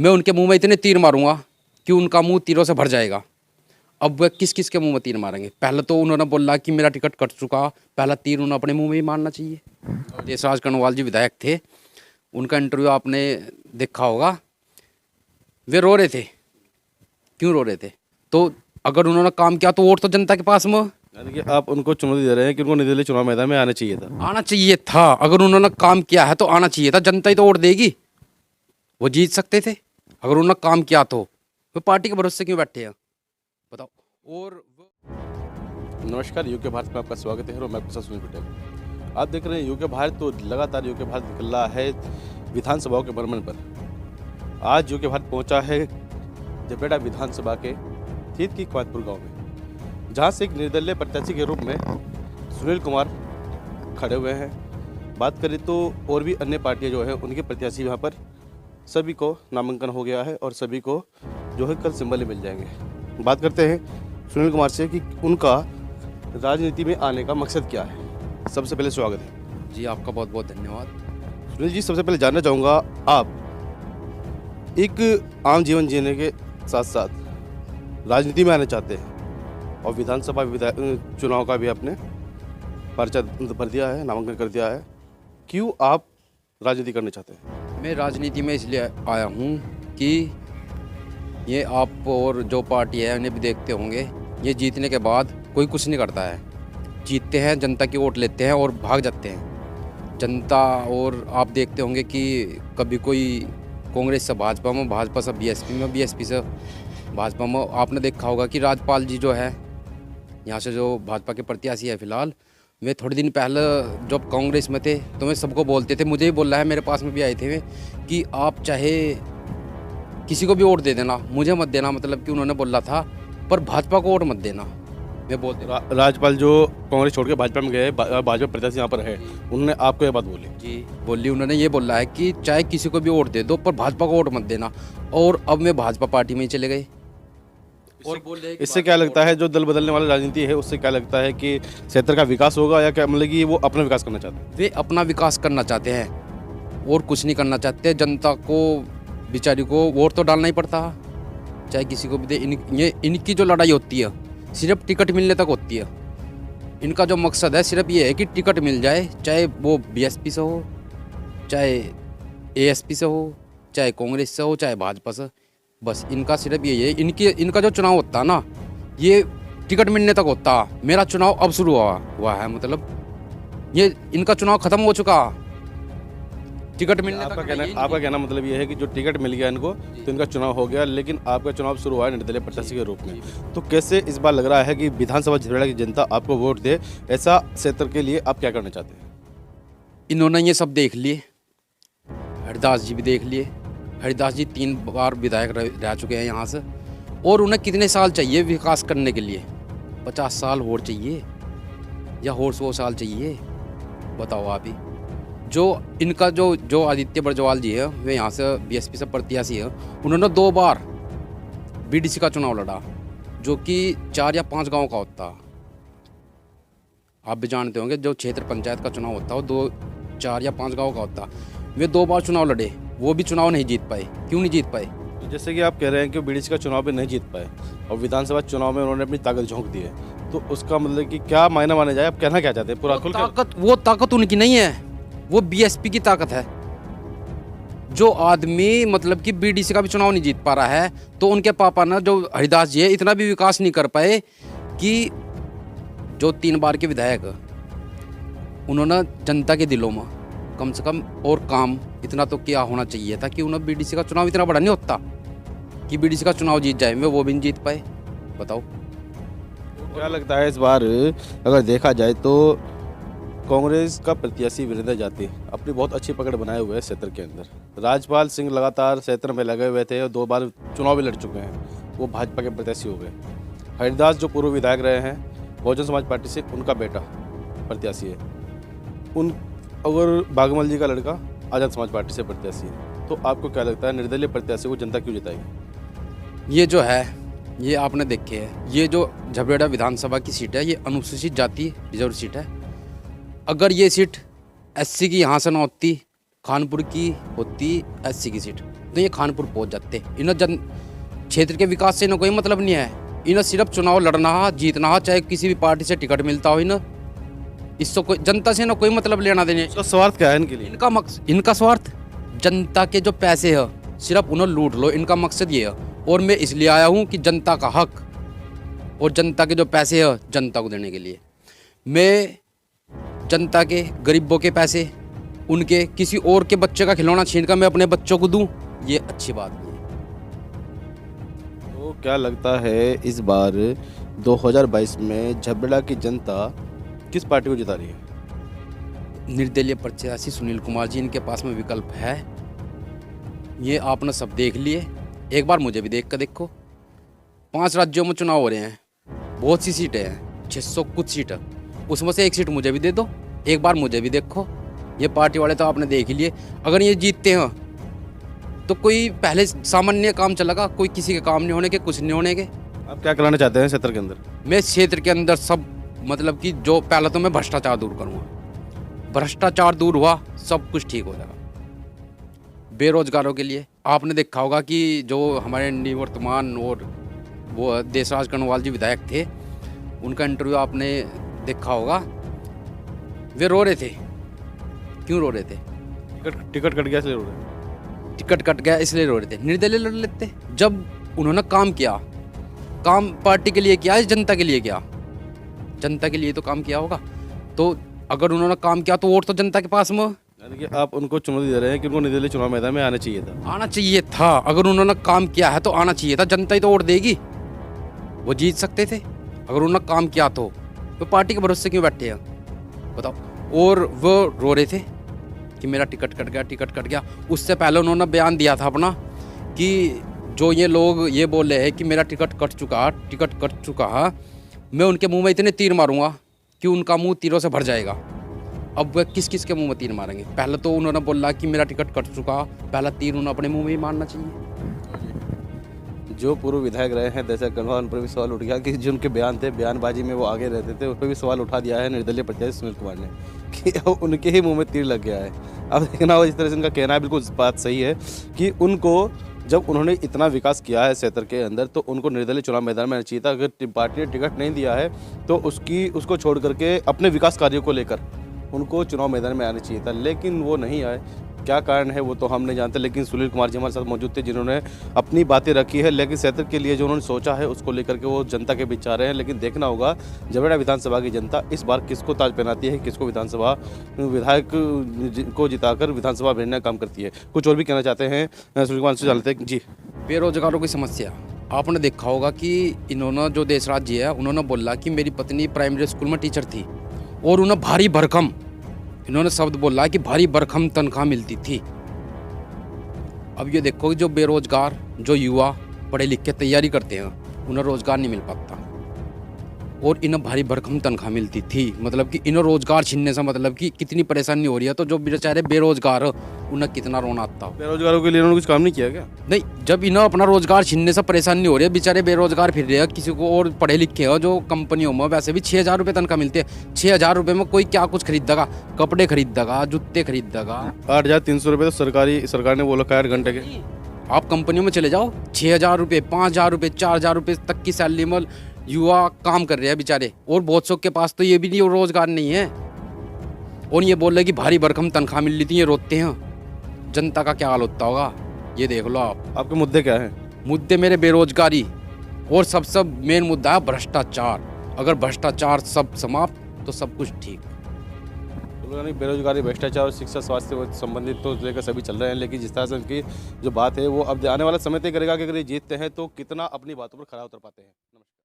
मैं उनके मुंह में इतने तीर मारूंगा कि उनका मुंह तीरों से भर जाएगा। अब वह किस किस के मुंह में तीर मारेंगे? पहले तो उन्होंने बोला कि मेरा टिकट कट चुका, पहला तीर उन्होंने अपने मुंह में ही मारना चाहिए। देशराज कर्णवाल जी विधायक थे, उनका इंटरव्यू आपने देखा होगा, वे रो रहे थे। क्यों रो रहे थे? तो अगर उन्होंने काम किया तो वोट तो जनता के पास में। यानी कि आप उनको चुनौती दे रहे हैं कि उनको निर्दलीय चुनाव मैदान में आना चाहिए था। आना चाहिए था। अगर उन्होंने काम किया है तो आना चाहिए था। जनता ही तो वोट देगी, वो जीत सकते थे अगर उन्होंने काम किया तो। वो पार्टी के भरोसे क्यों बैठे हैं बताओ? और नमस्कार, यूके भारत में आपका स्वागत है और मैं प्रशांत सुनील पटेल। आप देख रहे हैं यूके भारत। तो लगातार यूके भारत निकल रहा है विधानसभाओं के भ्रमण पर। आज यूके भारत पहुंचा है जबेड़ा विधानसभा के थीत की क्वातपुर गाँव में, जहां से एक निर्दलीय प्रत्याशी के रूप में सुनील कुमार खड़े हुए हैं। बात करें तो और भी अन्य पार्टियां जो है उनके प्रत्याशी यहाँ पर सभी को नामांकन हो गया है और सभी को जो है कल सिंबल मिल जाएंगे। बात करते हैं सुनील कुमार से कि उनका राजनीति में आने का मकसद क्या है। सबसे पहले स्वागत है जी, आपका बहुत बहुत धन्यवाद। सुनील जी, सबसे पहले जानना चाहूँगा, आप एक आम जीवन जीने के साथ साथ राजनीति में आना चाहते हैं और विधानसभा चुनाव का भी आपने पर्चा भर दिया है, नामांकन कर दिया है। क्यों आप राजनीति करना चाहते हैं? मैं राजनीति में इसलिए आया हूँ कि ये आप और जो पार्टी है उन्हें भी देखते होंगे, ये जीतने के बाद कोई कुछ नहीं करता है। जीतते हैं, जनता की वोट लेते हैं और भाग जाते हैं जनता। और आप देखते होंगे कि कभी कोई कांग्रेस से भाजपा में, भाजपा से बीएसपी में, बीएसपी से भाजपा में। आपने देखा होगा कि राजपाल जी जो है यहाँ से जो भाजपा के प्रत्याशी है फिलहाल, वे थोड़े दिन पहले जब कांग्रेस में थे तो मैं सबको बोलते थे, मुझे ही बोल रहा है, मेरे पास में भी आए थे वे, कि आप चाहे किसी को भी वोट दे देना, मुझे मत देना। मतलब कि उन्होंने बोला था, पर भाजपा को वोट मत देना। मैं बोलते राजपाल जो कांग्रेस छोड़ के भाजपा में गए, भाजपा प्रत्याशी यहाँ पर है, उन्होंने आपको ये बात बोली? जी बोली, उन्होंने ये बोला है कि चाहे किसी को भी वोट दे दो पर भाजपा को वोट मत देना। और अब मैं भाजपा पार्टी में ही चले गए। और बोले इससे क्या लगता है, जो दल बदलने वाली राजनीति है, उससे क्या लगता है कि क्षेत्र का विकास होगा या क्या, मतलब कि वो अपना विकास करना चाहते हैं? वे अपना विकास करना चाहते हैं और कुछ नहीं करना चाहते। जनता को बेचारी को वोट तो डालना ही पड़ता है, चाहे किसी को भी दे। इनकी जो लड़ाई होती है सिर्फ टिकट मिलने तक होती है। इनका जो मकसद है सिर्फ ये है कि टिकट मिल जाए, चाहे वो बीएसपी से हो, चाहे एएसपी से हो, चाहे कांग्रेस से हो, चाहे भाजपा से। बस इनका सिर्फ यही है। इनका जो चुनाव होता है ना, ये टिकट मिलने तक होता। मेरा चुनाव अब शुरू हुआ है, मतलब ये इनका चुनाव खत्म हो चुका, टिकट मिलने तक। आपका कहना मतलब ये है कि जो टिकट मिल गया इनको तो इनका चुनाव हो गया, लेकिन आपका चुनाव शुरू हुआ है निर्दलीय प्रत्याशी के रूप में। तो कैसे इस बार लग रहा है कि विधानसभा झबरेड़ा की जनता आपको वोट दे? ऐसा क्षेत्र के लिए आप क्या करना चाहते हैं? इन्होंने ये सब देख लिए, हरिदास जी भी देख लिए। हरिदास जी 3 बार विधायक रह चुके हैं यहाँ से। और उन्हें कितने साल चाहिए विकास करने के लिए? 50 साल और चाहिए या और 100 साल चाहिए? बताओ आप ही। जो इनका जो आदित्य बरजवाल जी है, वे यहाँ से बीएसपी से प्रत्याशी है। उन्होंने 2 बार बीडीसी का चुनाव लड़ा, जो कि 4 या 5 गांव का होता। आप भी जानते होंगे, जो क्षेत्र पंचायत का चुनाव होता है वो 2, 4 या 5 गांव का होता। वे 2 बार चुनाव लड़े, वो भी चुनाव नहीं जीत पाए। क्यों नहीं जीत पाए? तो जैसे कि आप कह रहे हैं कि बीडीसी का चुनाव भी नहीं जीत पाए और विधानसभा चुनाव में उन्होंने अपनी ताकत झोंक दी है, तो उसका मतलब कि क्या मायना माने जाए? आप कहना क्या चाहते हैं पूरा खुल? वो ताकत उनकी नहीं है, वो बीएसपी की ताकत है। जो आदमी मतलब कि बीडीसी का भी चुनाव नहीं जीत पा रहा है, तो उनके पापा ना, जो हरिदास जी है, इतना भी विकास नहीं कर पाए कि जो 3 बार के विधायक, उन्होंने जनता के दिलों में कम से कम और काम इतना तो क्या होना चाहिए था कि उन्हें बीडीसी का चुनाव इतना बड़ा नहीं होता कि बीडीसी का चुनाव जीत जाए। वो भी नहीं जीत पाए। बताओ क्या लगता है इस बार अगर देखा जाए तो कांग्रेस का प्रत्याशी वीरेंद्र जाती अपनी बहुत अच्छी पकड़ बनाए हुए है क्षेत्र के अंदर। राजपाल सिंह लगातार क्षेत्र में लगे हुए थे और 2 बार चुनाव भी लड़ चुके हैं, वो भाजपा के प्रत्याशी हो गए। हरिदास जो पूर्व विधायक रहे हैं बहुजन समाज पार्टी से, उनका बेटा प्रत्याशी है। अगर बागमल जी का लड़का आज़ाद समाज पार्टी से प्रत्याशी है। तो आपको क्या लगता है निर्दलीय प्रत्याशी को जनता क्यों जिताएगी? ये जो है, ये आपने देखे है, ये जो झबरेड़ा विधानसभा की सीट है, ये अनुसूचित जाति रिजर्व सीट है। अगर ये सीट एससी की यहाँ से ना होती, खानपुर की होती एससी की सीट, तो ये खानपुर पहुंच जाते। इन्हें जन क्षेत्र के विकास से इन्हें कोई मतलब नहीं है। इन्हें सिर्फ चुनाव लड़ना है, जीतना है, चाहे किसी भी पार्टी से टिकट मिलता हो। इन्हें इससे कोई जनता से ना कोई मतलब लेना देने। उसका स्वार्थ क्या है इनके लिए? इनका स्वार्थ जनता के जो पैसे है सिर्फ उन्हें लूट लो, इनका मकसद ये है। और मैं इसलिए आया हूँ कि जनता का हक और जनता के जो पैसे है जनता को देने के लिए। मैं जनता के गरीबों के पैसे उनके किसी और के बच्चे का खिलौना छीन कर मैं अपने बच्चों को दूं, ये अच्छी बात नहीं है। तो क्या लगता है इस बार 2022 में झबड़ा की जनता किस पार्टी को जिता रही है? निर्दलीय प्रत्याशी सुनील कुमार जी, इनके पास में विकल्प है। ये आपने सब देख लिए, एक बार मुझे भी देख कर देखो। 5 राज्यों में चुनाव हो रहे हैं, बहुत सी सीटें हैं, 600 कुछ सीट है, उसमें से एक सीट मुझे भी दे दो, एक बार मुझे भी देखो। ये पार्टी वाले तो आपने देख ही लिए। अगर ये जीतते हैं तो कोई पहले सामान्य काम चलेगा, कोई किसी के काम नहीं होने के, कुछ नहीं होने के। आप क्या कराना चाहते हैं क्षेत्र के अंदर? मैं इस क्षेत्र के अंदर सब मतलब कि जो पहले तो मैं भ्रष्टाचार दूर करूँगा, भ्रष्टाचार दूर हुआ सब कुछ ठीक हो जाएगा। बेरोजगारों के लिए आपने देखा होगा कि जो हमारे निवर्तमान और वो देशराज कनवाल जी विधायक थे, उनका इंटरव्यू आपने देखा होगा। वे रो रहे थे। क्यों रो रहे थे? टिकट कट गया इसलिए रो रहे? टिकट कट गया इसलिए रो रहे थे। निर्दलीय लड़ लेते। जब उन्होंने काम किया, काम पार्टी के लिए किया, इस जनता के लिए किया, जनता के लिए तो काम किया होगा। तो अगर उन्होंने काम किया तो वोट तो जनता के पास में। यानी कि आप उनको चुनौती दे रहे हैं कि उनको निर्दलीय चुनाव मैदान में आना चाहिए था? आना चाहिए था। अगर उन्होंने काम किया है तो आना चाहिए था। जनता ही तो वोट देगी, वो जीत सकते थे अगर उन्होंने काम किया तो पार्टी के भरोसे क्यों बैठे हैं बताओ। और वो रो रहे थे कि मेरा टिकट कट गया, टिकट कट गया। उससे पहले उन्होंने बयान दिया था अपना कि जो ये लोग ये बोल रहे हैं कि मेरा टिकट कट चुका है, मैं उनके मुंह में इतने तीर मारूंगा कि उनका मुंह तीरों से भर जाएगा। अब वह किस किस के मुंह में तीर मारेंगे? पहले तो उन्होंने बोला कि मेरा टिकट कट चुका, पहला तीर उन्हें अपने मुंह में ही मारना चाहिए। जो पूर्व विधायक रहे हैं देशराज कनवाल, उन पर भी सवाल उठ गया कि जो उनके बयान थे, बयानबाजी में वो आगे रहते थे, उन पर भी सवाल उठा दिया है निर्दलीय प्रत्याशी सुनील कुमार ने कि अब उनके ही मुंह में तीर लग गया है। अब देखना हो, इस तरह से उनका कहना है, बिल्कुल बात सही है कि उनको जब उन्होंने इतना विकास किया है क्षेत्र के अंदर तो उनको निर्दलीय चुनाव मैदान में आना चाहिए था। अगर पार्टी ने टिकट नहीं दिया है तो उसको छोड़ करके अपने विकास कार्यों को लेकर उनको चुनाव मैदान में आना चाहिए था, लेकिन वो नहीं आए। क्या कारण है वो तो हम नहीं जानते, लेकिन सुनील कुमार जी हमारे साथ मौजूद थे जिन्होंने अपनी बातें रखी है, लेकिन क्षेत्र के लिए जो उन्होंने सोचा है उसको लेकर के वो जनता के बीच आ रहे हैं। लेकिन देखना होगा जबड़ा विधानसभा की जनता इस बार किसको ताज पहनाती है, किसको विधानसभा विधायक को जिताकर विधानसभा भेजने का काम करती है। कुछ और भी कहना चाहते हैं सुनील कुमार से जानते हैं जी। बेरोजगारों की समस्या आपने देखा होगा कि इन्होंने जो देशराज जी है उन्होंने बोला कि मेरी पत्नी प्राइमरी स्कूल में टीचर थी और उन्हें भारी भरकम, इन्होंने शब्द बोला कि भारी भरकम तनख्वाह मिलती थी। अब ये देखो जो बेरोजगार जो युवा पढ़े लिख के तैयारी करते हैं उन्हें रोजगार नहीं मिल पाता और इन्हें भारी भरकम तनख्वाह मिलती थी। मतलब कि इन्हें रोजगार छीनने से मतलब कि कितनी परेशानी हो रही है। तो जो बेचारे बेरोजगार हो उन्हें कितना रोना आता हो। बेरोजगारों के लिए उन्होंने कुछ काम नहीं किया क्या? नहीं, जब इन्हें अपना रोजगार छीनने से परेशानी हो रही है, बेचारे बेरोजगार फिर रहे हैं, किसी को और पढ़े लिखे हो जो कंपनियों में वैसे भी 6,000 रुपये तनख्वाह मिलती है। 6,000 रुपये में कोई क्या कुछ खरीदेगा? कपड़े खरीदेगा, जूते खरीदेगा। 8,300 रुपये तो सरकार ने बोला 8 घंटे के। आप कंपनियों में चले जाओ, 6,000 रुपये, 5,000 रुपये, 4,000 रुपये तक की सैलरी में युवा काम कर रहे हैं बेचारे। और बहुत सौ के पास तो ये भी नहीं रोजगार नहीं है और ये बोल रहे कि भारी भरकम तनख्वाह मिल रही थी, ये रोते हैं। जनता का क्या हाल होता होगा ये देख लो आप। आपके मुद्दे क्या हैं? मुद्दे मेरे बेरोजगारी और सबसे मेन मुद्दा है भ्रष्टाचार। अगर भ्रष्टाचार सब समाप्त तो सब कुछ ठीक। यानी बेरोजगारी, भ्रष्टाचार और शिक्षा स्वास्थ्य से संबंधित तो लेकर सभी चल रहे हैं, लेकिन जिस तरह से उनकी जो बात है वो अब आने वाला समय तय करेगा कि अगर ये जीतते हैं तो कितना अपनी बातों पर खरा उतर पाते हैं। नमस्कार।